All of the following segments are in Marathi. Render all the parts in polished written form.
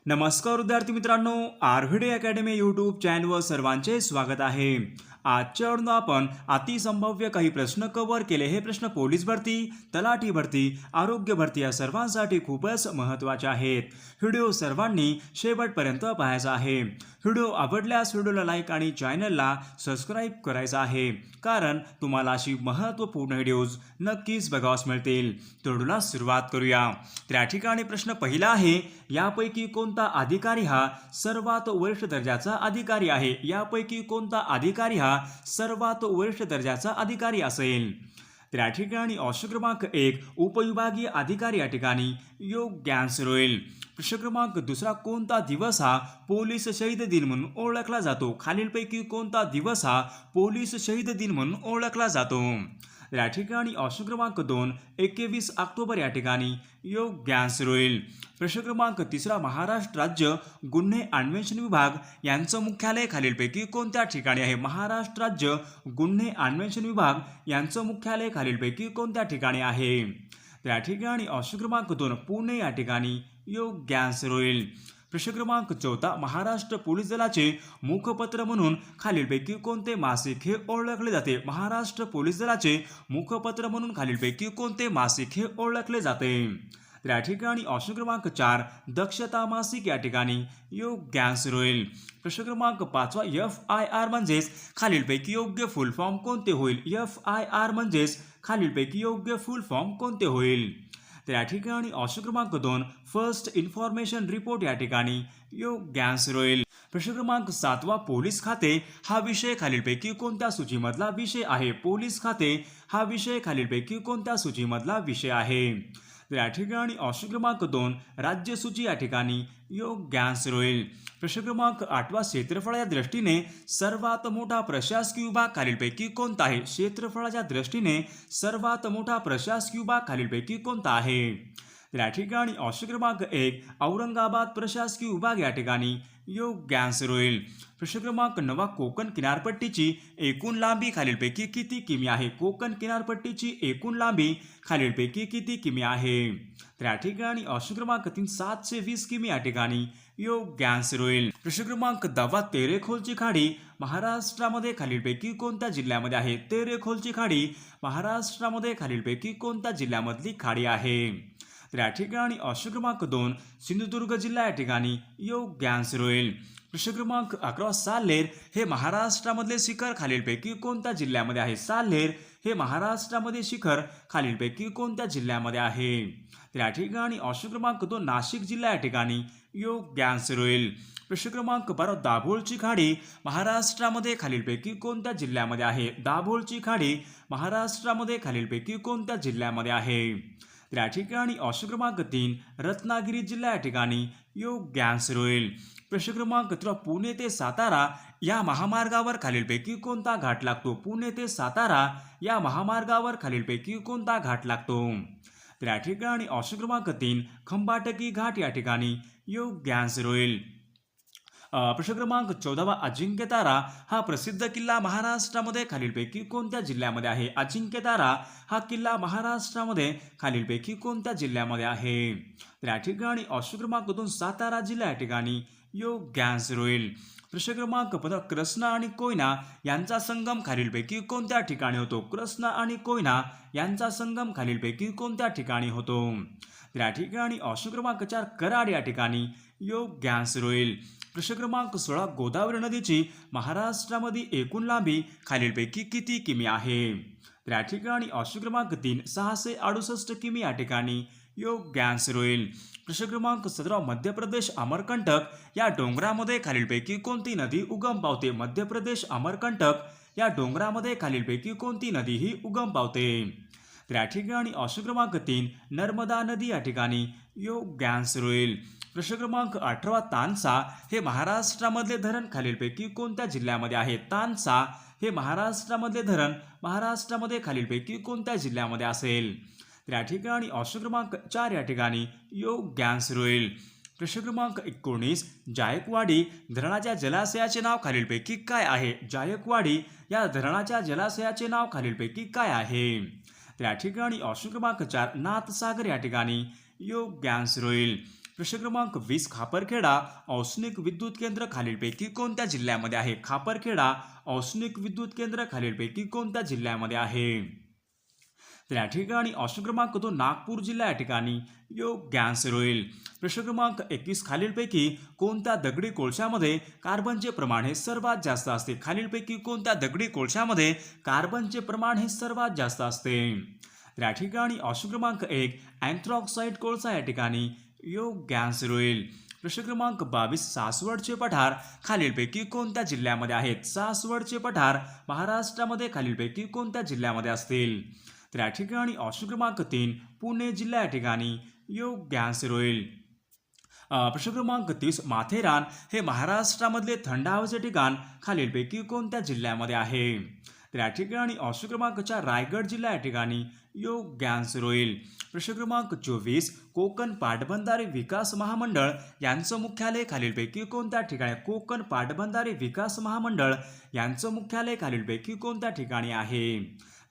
नमस्कार विद्यार्थी मित्रांनो, आरव्हीडी अकॅडमी यूट्यूब चॅनलवर सर्वांचे स्वागत आहे। आजच्या व्हिडिओत आपण अतिसंभाव्य काही प्रश्न कव्हर केले। हे प्रश्न पोलीस भरती, तलाठी भरती, आरोग्य भरती या सर्वांसाठी खूपच महत्त्वाचे आहेत। व्हिडिओ सर्वांनी शेवटपर्यंत पाहायचा आहे। व्हिडिओ आवडल्यास व्हिडिओला लाईक आणि चॅनलला सबस्क्राईब करायचं आहे, कारण तुम्हाला अशी महत्त्वपूर्ण व्हिडिओज नक्कीच बघावयास मिळतील। तर व्हिडिओला सुरुवात करूया। तर या ठिकाणी प्रश्न पहिला आहे, यापैकी कोणता अधिकारी हा सर्वात वरिष्ठ दर्जाचा अधिकारी आहे? यापैकी कोणता अधिकारी हा सर्वात वरिष्ठ दर्जाचा अधिकारी असेल? तर या ठिकाणी ऑप्शन क्रमांक 1 उपविभागीय अधिकारी या ठिकाणी योग्य आन्सर होईल। प्रश्न क्रमांक दुसरा, कोणता दिवस हा पोलीस शहीद दिन म्हणून ओळखला जातो? खालीलपैकी कोणता दिवस हा पोलीस शहीद दिन म्हणून ओळखला जातो? तर या ठिकाणी ऑप्शन क्रमांक 2 21 ऑक्टोबर या ठिकाणी योग्य आन्सर होईल। प्रश्न क्रमांक तिसरा, महाराष्ट्र राज्य गुन्हे अन्वेषण विभाग यांचं मुख्यालय खालीलपैकी कोणत्या ठिकाणी आहे? महाराष्ट्र राज्य गुन्हे अन्वेषण विभाग यांचं मुख्यालय खालीलपैकी कोणत्या ठिकाणी आहे? तर या ठिकाणी ऑप्शन क्रमांक 2 पुणे या ठिकाणी योग्य आन्सर होईल। प्रश्न क्रमांक 4, महाराष्ट्र पोलीस दलाचे मुखपत्र म्हणून खालीलपैकी कोणते मासिक हे ओळखले जाते? महाराष्ट्र पोलीस दलाचे मुखपत्र म्हणून खालीलपैकी कोणते मासिक हे ओळखले जाते? तर या ठिकाणी ऑप्शन क्रमांक 4 दक्षता मासिक या ठिकाणी योग्य आन्सर होईल। प्रश्न क्रमांक 5, FIR म्हणजेच खालीलपैकी योग्य फुल फॉर्म कोणते होईल? FIR म्हणजेच खालीलपैकी योग्य फुल फॉर्म कोणते होईल? तर या ठिकाणी ऑप्शन क्रमांक 2 फर्स्ट इन्फॉर्मेशन रिपोर्ट या ठिकाणी योग्य आन्सर होईल। प्रश्न क्रमांक 7, पोलीस खाते हा विषय खालीलपैकी कोणत्या सूचीमधला विषय आहे? पोलीस खाते हा विषय खालीलपैकी कोणत्या सूचीमधला विषय आहे? तर या ठिकाणी ऑप्शन क्रमांक 2 राज्य सूची या ठिकाणी योग्य आन्सर होईल। प्रश्न क्रमांक 8, क्षेत्रफळाच्या दृष्टीने सर्वात मोठा प्रशासकीय विभाग खालीलपैकी कोणता आहे? क्षेत्रफळाच्या दृष्टीने सर्वात मोठा प्रशासकीय विभाग खालीलपैकी कोणता आहे? तर या ठिकाणी ऑप्शन क्रमांक 1 औरंगाबाद प्रशासकीय विभाग या ठिकाणी योग्य आन्सर होईल। प्रश्न क्रमांक 9, कोकण किनारपट्टीची एकूण लांबी खालीलपैकी किती किमी आहे? कोकण किनारपट्टीची एकूण लांबी खालीलपैकी किती किमी आहे? तर या ठिकाणी ऑप्शन क्रमांक 3 720 किमी या ठिकाणी योग्य आन्सर होईल। प्रश्न क्रमांक 10, तेरेखोलची खाडी महाराष्ट्रामध्ये खालीलपैकी कोणत्या जिल्ह्यामध्ये आहे? तेरेखोलची खाडी महाराष्ट्रामध्ये खालीलपैकी कोणत्या जिल्ह्यामधली खाडी आहे? तर या ठिकाणी ऑप्शन क्रमांक 2 सिंधुदुर्ग जिल्हा या ठिकाणी योग्य आन्सर होईल। प्रश्न क्रमांक 11, साल्हेर हे महाराष्ट्रामधले शिखर खालीलपैकी कोणत्या जिल्ह्यामध्ये आहे? साल्हेर हे महाराष्ट्रामध्ये शिखर खालीलपैकी कोणत्या जिल्ह्यामध्ये आहे? तर या ठिकाणी ऑप्शन क्रमांक 2 नाशिक जिल्हा या ठिकाणी योग्य आन्सर होईल। प्रश्न क्रमांक 12, दाभोळची खाडी महाराष्ट्रामध्ये खालीलपैकी कोणत्या जिल्ह्यामध्ये आहे? दाभोळची खाडी महाराष्ट्रामध्ये खालीलपैकी कोणत्या जिल्ह्यामध्ये आहे? तर या ठिकाणी ऑप्शन क्रमांक 3 रत्नागिरी जिल्हा या ठिकाणी योग्य आन्सर होईल। प्रश्न क्रमांक 13, पुणे ते सातारा या महामार्गावर खालीलपैकी कोणता घाट लागतो? पुणे ते सातारा या महामार्गावर खालीलपैकी कोणता घाट लागतो? तर या ठिकाणी ऑप्शन क्रमांक 3 खंबाटकी घाट या ठिकाणी योग्य आन्सर होईल। प्रश्न क्रमांक 14, अजिंक्यतारा हा प्रसिद्ध किल्ला महाराष्ट्रामध्ये खालीलपैकी कोणत्या जिल्ह्यामध्ये आहे? अजिंक्यतारा हा किल्ला महाराष्ट्रामध्ये खालीलपैकी कोणत्या जिल्ह्यामध्ये आहे? तर या ठिकाणी ऑप्शन क्रमांक 2 सातारा जिल्हा या ठिकाणी योग्य आन्सर होईल। प्रश्न क्रमांक 15, कृष्णा आणि कोयना यांचा संगम खालीलपैकी कोणत्या ठिकाणी होतो? कृष्णा आणि कोयना यांचा संगम खालीलपैकी कोणत्या ठिकाणी होतो? तर या ठिकाणी ऑप्शन क्रमांक 4 कराड या ठिकाणी योग्य आन्सर होईल। प्रश्न क्रमांक 16, गोदावरी नदीची महाराष्ट्रामध्ये एकूण लांबी खालीलपैकी किती किमी आहे? तर या ठिकाणी ऑप्शन क्रमांक 3 668 किमी या ठिकाणी योग्य आन्सर होईल। प्रश्न क्रमांक 17, मध्य प्रदेश अमरकंटक या डोंगरामध्ये खालीलपैकी कोणती नदी उगम पावते? मध्य प्रदेश अमरकंटक या डोंगरामध्ये खालीलपैकी कोणती नदी ही उगम पावते? तर या ठिकाणी ऑप्शन क्रमांक 3 नर्मदा नदी या ठिकाणी योग्य आन्सर होईल। प्रश्न क्रमांक 18, तानसा हे महाराष्ट्रामधले धरण खालीलपैकी कोणत्या जिल्ह्यामध्ये आहे? तानसा हे महाराष्ट्रामधले धरण महाराष्ट्रामध्ये खालीलपैकी कोणत्या जिल्ह्यामध्ये असेल? तर या ठिकाणी ऑप्शन क्रमांक 4 या ठिकाणी योग्य आन्सर होईल। प्रश्न क्रमांक 19, जायकवाडी धरणाच्या जलाशयाचे नाव खालीलपैकी काय आहे? जायकवाडी या धरणाच्या जलाशयाचे नाव खालीलपैकी काय आहे? तर या ठिकाणी ऑप्शन क्रमांक 4 नाथसागर या ठिकाणी योग्य आन्सर होईल। प्रश्न क्रमांक 20 खापरखेडा औष्णिक विद्युत केंद्र खालीलपैकी कोणत्या जिल्ह्यामध्ये आहे? खापरखेडा औष्णिक विद्युत केंद्र खालीलपैकी कोणत्या जिल्ह्यामध्ये आहे? तर या ठिकाणी ऑप्शन क्रमांक 2 नागपूर जिल्हा या ठिकाणी योग्य आन्सर होईल. प्रश्न क्रमांक 21 खालीलपैकी कोणत्या दगडी कोळशामध्ये कार्बनचे प्रमाण हे सर्वात जास्त असते? खालीलपैकी कोणत्या दगडी कोळशामध्ये कार्बनचे प्रमाण हे सर्वात जास्त असते? तर या ठिकाणी ऑप्शन क्रमांक 1 अँथ्रॉक्साईड कोळसा या ठिकाणी योग्य आन्सर होईल. प्रश्न क्रमांक 22 सासवडचे पठार खालीलपैकी कोणत्या जिल्ह्यामध्ये आहेत? सासवडचे पठार महाराष्ट्रामध्ये खालीलपैकी कोणत्या जिल्ह्यामध्ये असतील? तर या ठिकाणी ऑप्शन क्रमांक 3 पुणे जिल्हा या ठिकाणी योग्य आन्सर होईल. प्रश्न क्रमांक 30 माथेरान हे महाराष्ट्रामधले थंड हवेचे ठिकाण खालीलपैकी कोणत्या जिल्ह्यामध्ये आहे? तर या ठिकाणी ऑप्शन क्रमांक 4 रायगड जिल्हा या ठिकाणी योग्य आन्सर होईल. प्रश्न क्रमांक 24 कोकण पाटबंधारे विकास महामंडळ यांचं मुख्यालय खालीलपैकी कोणत्या ठिकाणी? कोकण पाटबंधारे विकास महामंडळ यांचं मुख्यालय खालीलपैकी कोणत्या ठिकाणी आहे?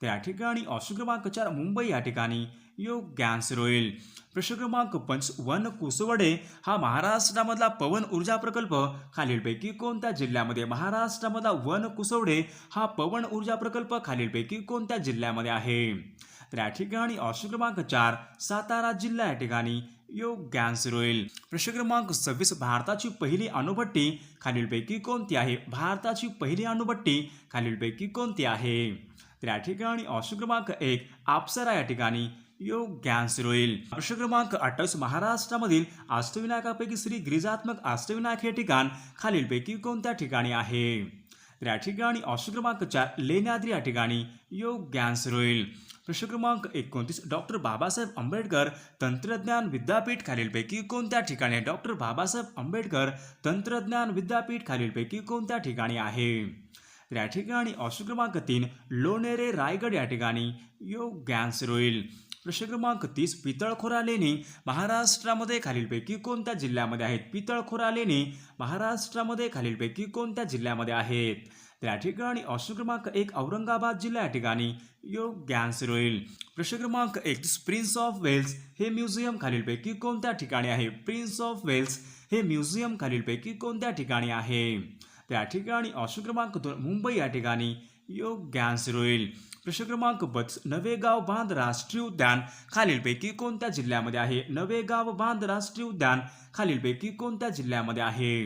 तर या ठिकाणी ऑप्शन क्रमांक 4 मुंबई या ठिकाणी योग्य आन्सर होईल. प्रश्न क्रमांक 5 वन कुसवडे हा महाराष्ट्रामधला पवन ऊर्जा प्रकल्प खालीलपैकी कोणत्या जिल्ह्यामध्ये? महाराष्ट्रामधला वन कुसवडे हा पवन ऊर्जा प्रकल्प खालीलपैकी कोणत्या जिल्ह्यामध्ये आहे? तर या ठिकाणी ऑप्शन क्रमांक 4 सातारा जिल्हा या ठिकाणी योग्य आन्सर होईल. प्रश्न क्रमांक 26 भारताची पहिली अणुभट्टी खालीलपैकी कोणती आहे? भारताची पहिली अणुभट्टी खालीलपैकी कोणती आहे? तर या ठिकाणी ऑप्शन क्रमांक 1 अप्सरा या ठिकाणी योग्य आन्सर होईल. प्रश्न क्रमांक 28 महाराष्ट्रामधील अष्टविनायकापैकी श्री गिरिजात्मक अष्टविनायक हे ठिकाण खालीलपैकी कोणत्या ठिकाणी आहे? तर या ठिकाणी ऑप्शन क्रमांक 4 लेण्याद्री या ठिकाणी योग्य आन्सर होईल. प्रश्न क्रमांक 29 डॉक्टर बाबासाहेब आंबेडकर तंत्रज्ञान विद्यापीठ खालीलपैकी कोणत्या ठिकाणी आहे? डॉक्टर बाबासाहेब आंबेडकर तंत्रज्ञान विद्यापीठ खालीलपैकी कोणत्या ठिकाणी आहे? तर या ठिकाणी ऑप्शन क्रमांक 3 लोणेरे रायगड या ठिकाणी योग्य आन्सर होईल. प्रश्न क्रमांक 30 पितळखोरा लेणी महाराष्ट्रामध्ये खालीलपैकी कोणत्या जिल्ह्यामध्ये आहेत? पितळखोरा लेणी महाराष्ट्रामध्ये खालीलपैकी कोणत्या जिल्ह्यामध्ये आहेत? तर या ठिकाणी ऑप्शन क्रमांक 1 औरंगाबाद जिल्हा या ठिकाणी योग्य आन्सर होईल. प्रश्न क्रमांक 31 प्रिन्स ऑफ वेल्स हे म्युझियम खालीलपैकी कोणत्या ठिकाणी आहे? प्रिन्स ऑफ वेल्स हे म्युझियम खालीलपैकी कोणत्या ठिकाणी आहे? तर या ठिकाणी ऑप्शन क्रमांक 2 मुंबई या ठिकाणी योग्य आन्सर होईल. प्रश्न क्रमांक 32 नवेगाव बांध राष्ट्रीय उद्यान खालीलपैकी कोणत्या जिल्ह्यामध्ये आहे? नवेगाव बांध राष्ट्रीय उद्यान खालीलपैकी कोणत्या जिल्ह्यामध्ये आहे?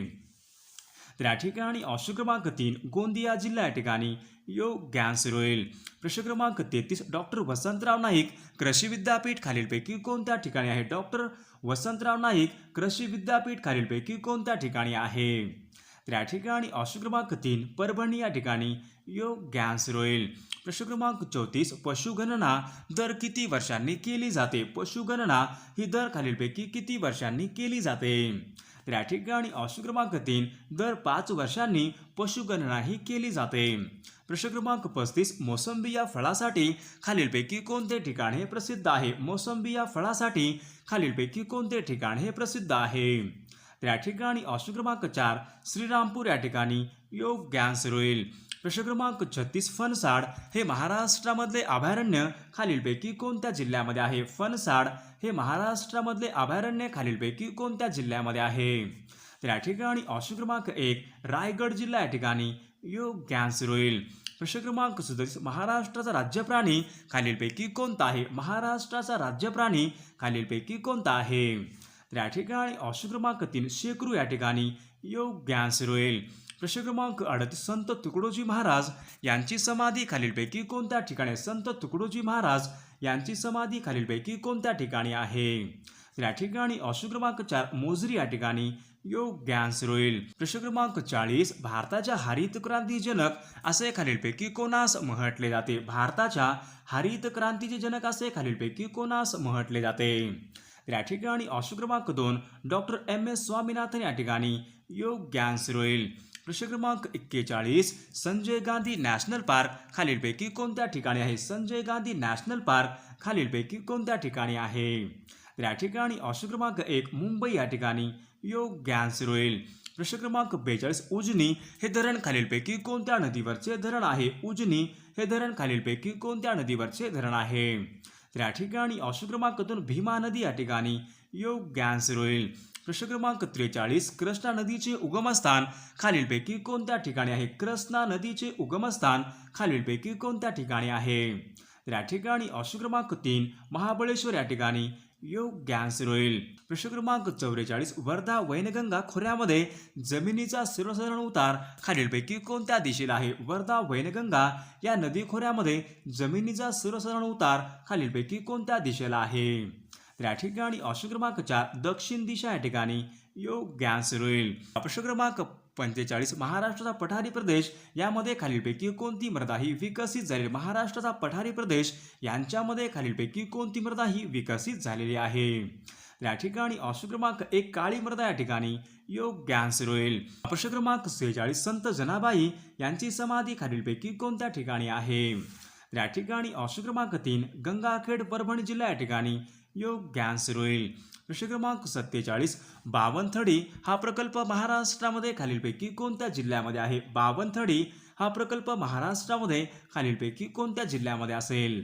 तर या ठिकाणी ऑप्शन क्रमांक 3 गोंदिया जिल्हा या ठिकाणी योग्य आन्सर होईल. प्रश्न क्रमांक 33 डॉक्टर वसंतराव नाईक कृषी विद्यापीठ खालीलपैकी कोणत्या ठिकाणी आहे? डॉक्टर वसंतराव नाईक कृषी विद्यापीठ खालीलपैकी कोणत्या ठिकाणी आहे? तर या ठिकाणी ऑप्शन क्रमांक 3 परभणी या ठिकाणी योग्य आन्सर होईल. प्रश्न क्रमांक 34 पशुगणना दर किती वर्षांनी केली जाते? पशुगणना ही दर खालीलपैकी किती वर्षांनी केली जाते? तर या ठिकाणी ऑप्शन क्रमांक 3 दर 5 वर्षांनी पशुगणना ही केली जाते. प्रश्न क्रमांक 35 मोसंबी या फळासाठी खालीलपैकी कोणते ठिकाण हे प्रसिद्ध आहे? मोसंबी या फळासाठी खालीलपैकी कोणते ठिकाण हे प्रसिद्ध आहे? तर या ठिकाणी ऑप्शन क्रमांक 4 श्रीरामपूर या ठिकाणी योग्य आन्सर होईल. प्रश्न क्रमांक 36 फणसाड हे महाराष्ट्रामधले अभयारण्य खालीलपैकी कोणत्या जिल्ह्यामध्ये आहे? फणसाड हे महाराष्ट्रामधले अभयारण्य खालीलपैकी कोणत्या जिल्ह्यामध्ये आहे? तर या ठिकाणी ऑप्शन क्रमांक 1 रायगड जिल्हा या ठिकाणी योग्य आन्सर होईल. प्रश्न क्रमांक 37 महाराष्ट्राचा राज्य प्राणी खालीलपैकी कोणता आहे? महाराष्ट्राचा राज्य प्राणी खालीलपैकी कोणता आहे? तर या ठिकाणी ऑप्शन क्रमांक 3 शेकरू या ठिकाणी योग्य आन्सर होईल. प्रश्न क्रमांक 38 संत तुकडोजी महाराज यांची समाधी खालीलपैकी कोणत्या ठिकाणी? संत तुकडोजी महाराज यांची समाधी खालीलपैकी कोणत्या ठिकाणी आहे? तर या ठिकाणी ऑप्शन क्रमांक 4 मोजरी या ठिकाणी योग्य आन्सर होईल. प्रश्न क्रमांक 40 भारताच्या हरित क्रांती जनक असे खालीलपैकी कोणास म्हटले जाते? भारताच्या हरित क्रांतीचे जनक असे खालीलपैकी कोणास म्हटले जाते? तर या ठिकाणी ऑप्शन क्रमांक 2 डॉक्टर एम.एस. स्वामीनाथन या ठिकाणी योग्य आन्सर होईल. प्रश्न क्रमांक 41 संजय गांधी नॅशनल पार्क खालीलपैकी कोणत्या ठिकाणी आहे? संजय गांधी नॅशनल पार्क खालीलपैकी कोणत्या ठिकाणी आहे? तर या ठिकाणी ऑप्शन क्रमांक 1 मुंबई या ठिकाणी योग्य आन्सर होईल. प्रश्न क्रमांक 42 उजनी हे धरण खालीलपैकी कोणत्या नदीवरचे धरण आहे? उजनी हे धरण खालीलपैकी कोणत्या नदीवरचे धरण आहे? तर या ठिकाणी ऑप्शन क्रमांक 2 भीमा नदी या ठिकाणी योग्य आन्सर होईल. प्रश्न क्रमांक 43 कृष्णा नदीचे उगमस्थान खालीलपैकी कोणत्या ठिकाणी आहे? कृष्णा नदीचे उगमस्थान खालीलपैकी कोणत्या ठिकाणी आहे? तर या ठिकाणी ऑप्शन क्रमांक 3 महाबळेश्वर या ठिकाणी योग्य आन्सर होईल. प्रश्न क्रमांक 44 वर्धा वैनगंगा खोऱ्यामध्ये जमिनीचा सर्वसाधारण उतार खालीलपैकी कोणत्या दिशेला आहे? वर्धा वैनगंगा या नदी खोऱ्यामध्ये जमिनीचा सर्वसाधारण उतार खालीलपैकी कोणत्या दिशेला आहे? तर या ठिकाणी ऑप्शन क्रमांक 4 दक्षिण दिशा या ठिकाणी योग्य आन्सर होईल. प्रश्न क्रमांक 45 महाराष्ट्राचा पठारी प्रदेश यामध्ये खालीलपैकी कोणती मृदा ही विकसित झालेली? महाराष्ट्राचा पठारी प्रदेश यांच्यामध्ये खालीलपैकी कोणती मृदा ही विकसित झालेली आहे? या ठिकाणी ऑप्शन क्रमांक 1 काळी मृदा या ठिकाणी योग्य आन्सर होईल. प्रश्न क्रमांक 46 संत जनाबाई यांची समाधी खालीलपैकी कोणत्या ठिकाणी आहे? या ठिकाणी ऑप्शन क्रमांक 3 गंगाखेड परभणी जिल्हा या ठिकाणी योग्य आन्सर होईल. प्रश्न क्रमांक 47 बावनथडी हा प्रकल्प महाराष्ट्रामध्ये खालीलपैकी कोणत्या जिल्ह्यामध्ये आहे? बावनथडी हा प्रकल्प महाराष्ट्रामध्ये खालीलपैकी कोणत्या जिल्ह्यामध्ये असेल?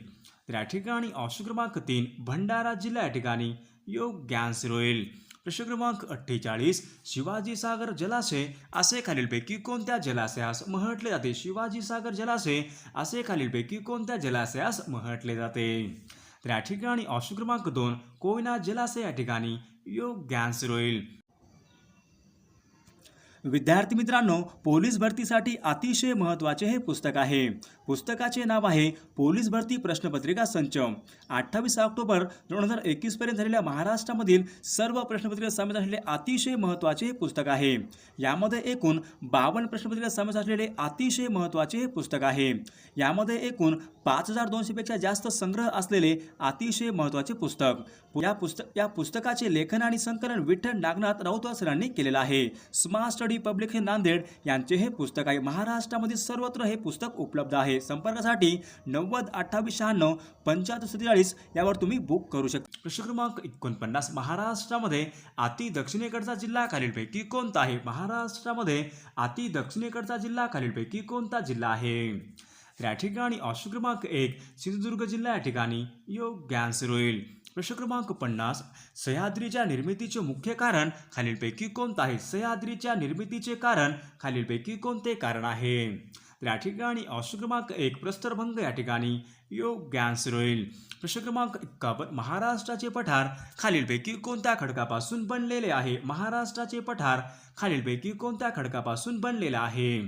तर या ठिकाणी ऑप्शन क्रमांक 3 भंडारा जिल्हा या ठिकाणी योग्य आन्सर होईल. प्रश्न क्रमांक 48 शिवाजी सागर जलाशय असे खालीलपैकी कोणत्या जलाशयास म्हटले जाते? शिवाजी सागर जलाशय असे खालीलपैकी कोणत्या जलाशयास म्हटले जाते? तर या ठिकाणी ऑप्शन क्रमांक 2 कोयना जलाशय या ठिकाणी योग्य आन्सर होईल. विद्यार्थी मित्रांनो, पोलीस भरतीसाठी अतिशय महत्त्वाचे हे पुस्तक आहे. पुस्तकाचे नाव आहे पोलीस भरती प्रश्नपत्रिका संच. 28 ऑक्टोबर 2021 पर्यंत झालेल्या महाराष्ट्रामधील सर्व प्रश्नपत्रिका समावेश असलेले अतिशय महत्त्वाचे हे पुस्तक आहे. यामध्ये एकूण 52 प्रश्नपत्रिका समावेश असलेले अतिशय महत्त्वाचे हे पुस्तक आहे. यामध्ये एकूण 5200 पेक्षा जास्त संग्रह असलेले अतिशय महत्त्वाचे पुस्तक. या पुस्तकाचे लेखन आणि संकलन विठ्ठल नागनाथ राऊत सरांनी केलेलं आहे. स्मार्ट स्टडी पब्लिक हे नांदेड यांचे हे पुस्तक आहे. महाराष्ट्रामध्ये सर्वत्र हे पुस्तक उपलब्ध आहे. संपर्कासाठी 90 28 96 75 47 यावर तुम्ही बुक करू शकता. प्रश्न क्रमांक 49 महाराष्ट्रामध्ये अति दक्षिणेकडचा जिल्हा खालीलपैकी कोणता आहे? महाराष्ट्रामध्ये अति दक्षिणेकडचा जिल्हा खालीलपैकी कोणता जिल्हा आहे? या ठिकाणी ऑप्शन क्रमांक 1 सिंधुदुर्ग जिल्हा या ठिकाणी योग्य आन्सर होईल. प्रश्न क्रमांक 50 सह्याद्रीच्या निर्मितीचे मुख्य कारण खालीलपैकी कोणते आहे? सह्याद्रीच्या निर्मितीचे कारण खालीलपैकी कोणते कारण आहे? तर या ठिकाणी ऑप्शन क्रमांक 1 प्रस्तरभंग या ठिकाणी योग्य आन्सर होईल. प्रश्न क्रमांक 51 महाराष्ट्राचे पठार खालीलपैकी कोणत्या खडकापासून बनलेले आहे? महाराष्ट्राचे पठार खालीलपैकी कोणत्या खडकापासून बनलेले आहे?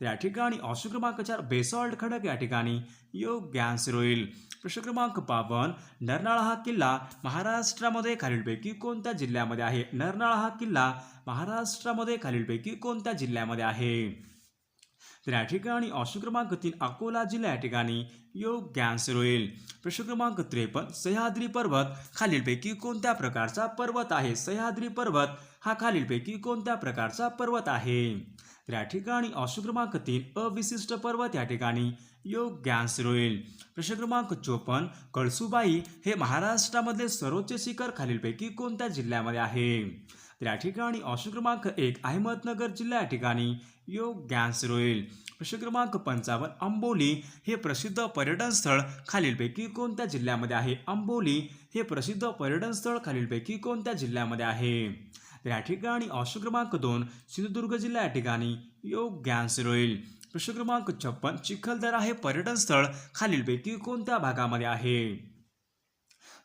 या ठिकाणी ऑप्शन क्रमांक 4 बेसॉल्ट खडक या ठिकाणी योग्य आन्सर होईल. प्रश्न क्रमांक 52 नरनाळा हा किल्ला महाराष्ट्रामध्ये खालीलपैकी कोणत्या जिल्ह्यामध्ये आहे? नरनाळा हा किल्ला महाराष्ट्रामध्ये खालीलपैकी कोणत्या जिल्ह्यामध्ये आहे? तर या ठिकाणी ऑप्शन क्रमांक 3 अकोला जिल्हा या ठिकाणी योग्य आन्सर होईल. प्रश्न क्रमांक 53 सह्याद्री पर्वत खालीलपैकी कोणत्या प्रकारचा पर्वत आहे? सह्याद्री पर्वत हा खालीलपैकी कोणत्या प्रकारचा पर्वत आहे? तर या ठिकाणी ऑप्शन क्रमांक 3 अविशिष्ट पर्वत या ठिकाणी योग्य आन्सर होईल. प्रश्न क्रमांक 54 कळसुबाई हे महाराष्ट्रामधले सर्वोच्च शिखर खालीलपैकी कोणत्या जिल्ह्यामध्ये आहे? तर या ठिकाणी ऑप्शन क्रमांक 1 अहमदनगर जिल्हा या ठिकाणी योग्य आन्सर होईल. प्रश्न क्रमांक 55 अंबोली हे प्रसिद्ध पर्यटन स्थळ खालीलपैकी कोणत्या जिल्ह्यामध्ये आहे? अंबोली हे प्रसिद्ध पर्यटन स्थळ खालीलपैकी कोणत्या जिल्ह्यामध्ये आहे? तर या ठिकाणी ऑप्शन क्रमांक 2 सिंधुदुर्ग जिल्हा या ठिकाणी योग्य आन्सर होईल. प्रश्न क्रमांक 56 चिखलदरा हे पर्यटन स्थळ खालीलपैकी कोणत्या भागामध्ये आहे?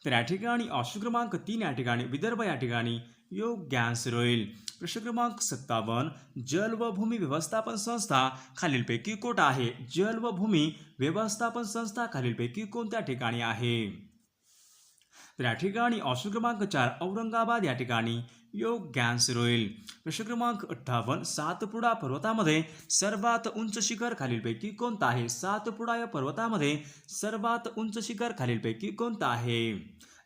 तर या ठिकाणी ऑप्शन क्रमांक 3 या ठिकाणी विदर्भ या ठिकाणी योग्य आन्सर होईल. प्रश्न क्रमांक 57 जल व भूमी व्यवस्थापन संस्था खालीलपैकी कोठे आहे? जल व भूमी व्यवस्थापन संस्था खालीलपैकी कोणत्या ठिकाणी आहे? तर या ठिकाणी ऑप्शन क्रमांक 4 औरंगाबाद या ठिकाणी योग्य आन्सर होईल. प्रश्न क्रमांक 58 सातपुडा पर्वतामध्ये सर्वात उंच शिखर खालीलपैकी कोणता आहे? सातपुडा या पर्वतामध्ये सर्वात उंच शिखर खालीलपैकी कोणता आहे?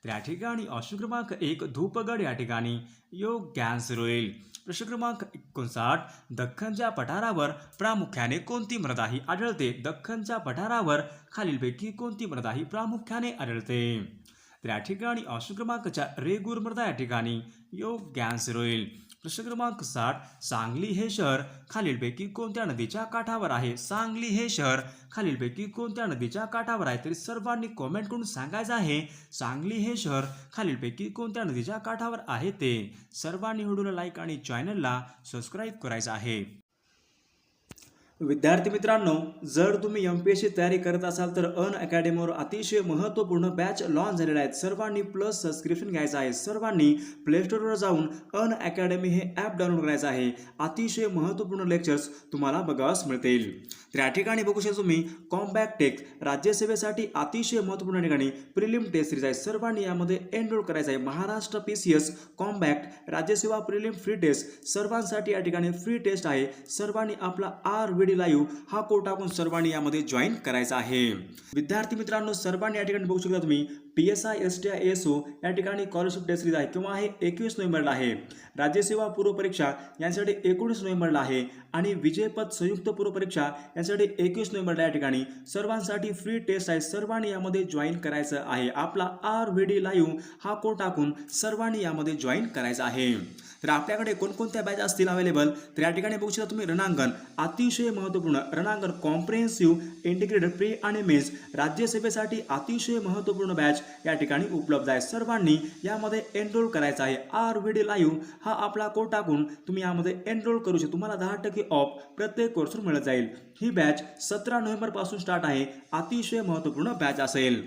तर या ठिकाणी ऑप्शन क्रमांक 1 धूपगड या ठिकाणी योग्य आन्सर होईल. प्रश्न क्रमांक 59 दख्खनच्या पठारावर प्रामुख्याने कोणती मृदा ही आढळते? दख्खनच्या पठारावर खालीलपैकी कोणती मृदा ही प्रामुख्याने आढळते? तर या ठिकाणी ऑप्शन क्रमांक 4 रेगूर मृदा या ठिकाणी योग्य आन्सर होईल. प्रश्न क्रमांक 60. सांगली हे शहर खालीलपैकी कोणत्या नदीच्या काठावर आहे? सांगली हे शहर खालीलपैकी कोणत्या नदीच्या काठावर आहे? तरी सर्वांनी कॉमेंट करून सांगायचं आहे सांगली हे शहर खालीलपैकी कोणत्या नदीच्या काठावर आहे ते. सर्वांनी व्हिडिओला लाईक आणि चॅनलला सबस्क्राईब करायचं आहे. विद्यार्थी मित्रांनो, जर तुम्ही MPSC तयारी करत असाल तर अन अकॅडमीवर अतिशय महत्त्वपूर्ण बॅच लॉन्च झालेले आहेत. सर्वांनी प्लस सबस्क्रिप्शन घ्यायचं आहे. सर्वांनी प्ले स्टोरवर जाऊन अन अकॅडमी हे ॲप डाउनलोड करायचं आहे. अतिशय महत्त्वपूर्ण लेक्चर्स तुम्हाला बघावयास मिळतील. तर या ठिकाणी बघू शकता तुम्ही कॉम्बॅक्ट टेक्स्ट राज्यसेवेसाठी अतिशय महत्त्वपूर्ण ठिकाणी प्रिलिम टेस्ट सिरीज आहे. सर्वांनी यामध्ये एनरोल करायचं आहे. महाराष्ट्र PCS कॉम्बॅक्ट राज्यसेवा प्रिलिम फ्री टेस्ट सर्वांसाठी या ठिकाणी फ्री टेस्ट आहे. सर्वांनी आपला RVD लाईव्ह हा कोड टाकून सर्वांनी यामध्ये जॉईन करायचा आहे. विद्यार्थी मित्रांनो, सर्वांनी या ठिकाणी बघू शकता तुम्ही PSI STI ASO या ठिकाणी स्कॉलरशिप टेस्ट सिरीज आहे किंवा हे 21 नोव्हेंबरला आहे. राज्यसेवा पूर्व परीक्षा यांसाठी 19 नोव्हेंबरला आहे आणि विजयपथ संयुक्त पूर्व परीक्षा यांसाठी 21 नोव्हेंबरला या ठिकाणी सर्वांसाठी फ्री टेस्ट आहे. सर्वांनी यामध्ये जॉईन करायचं आहे. आपला RVD लाईव्ह हा कोड टाकून सर्वांनी यामध्ये जॉईन करायचं आहे. तर आपल्याकडे कोणकोणत्या बॅच असतील अवेलेबल तर या ठिकाणी बघू शकता तुम्ही रणांगण अतिशय महत्त्वपूर्ण रणांगण कॉम्प्रिहेन्सिव्ह इंटिग्रेटेड प्री आणि मेन्स राज्यसेवेसाठी अतिशय महत्त्वपूर्ण बॅच या ठिकाणी उपलब्ध आहे. सर्वांनी यामध्ये एनरोल करायचं आहे. RVD लाईव्ह हा आपला कोड टाकून तुम्ही यामध्ये एनरोल करू शकता. तुम्हाला 10% ऑफ प्रत्येक कोर्सवर मिळत जाईल. ही बॅच 17 नोव्हेंबर पासून स्टार्ट आहे. अतिशय महत्त्वपूर्ण बॅच असेल.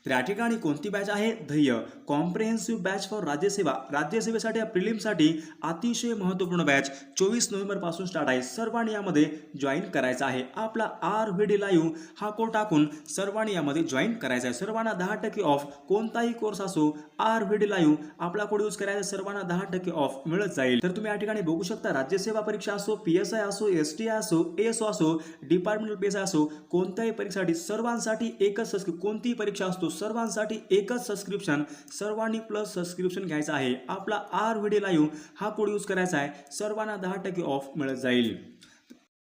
तर या ठिकाणी कोणती बॅच आहे? ध्येय कॉम्प्रिहेन्सिव्ह बॅच फॉर राज्यसेवा राज्यसेवेसाठी प्रिलिमसाठी अतिशय महत्त्वपूर्ण बॅच 24 नोव्हेंबर पासून स्टार्ट आहे. सर्वांनी यामध्ये जॉईन करायचं आहे. आपला RVD लाईव्ह हा कोड टाकून सर्वांनी यामध्ये जॉईन करायचा आहे. सर्वांना 10% ऑफ कोणताही कोर्स असो RVD लाईव्ह आपला कोड यूज करायचा. सर्वांना 10% ऑफ मिळत जाईल. तर तुम्ही या ठिकाणी बघू शकता राज्यसेवा परीक्षा असो PSI असो STI असो ASO असो डिपार्टमेंटल PSI असो कोणत्याही परीक्षेसाठी सर्वांसाठी एकच कोणतीही परीक्षा असतो सर्वांसाठी एकच सबस्क्रिप्शन. सर्वांनी प्लस सबस्क्रिप्शन घ्यायचं आहे. आपला RVD लाईव्ह हा कोड यूज करायचा आहे. सर्वांना 10% ऑफ मिळत जाईल.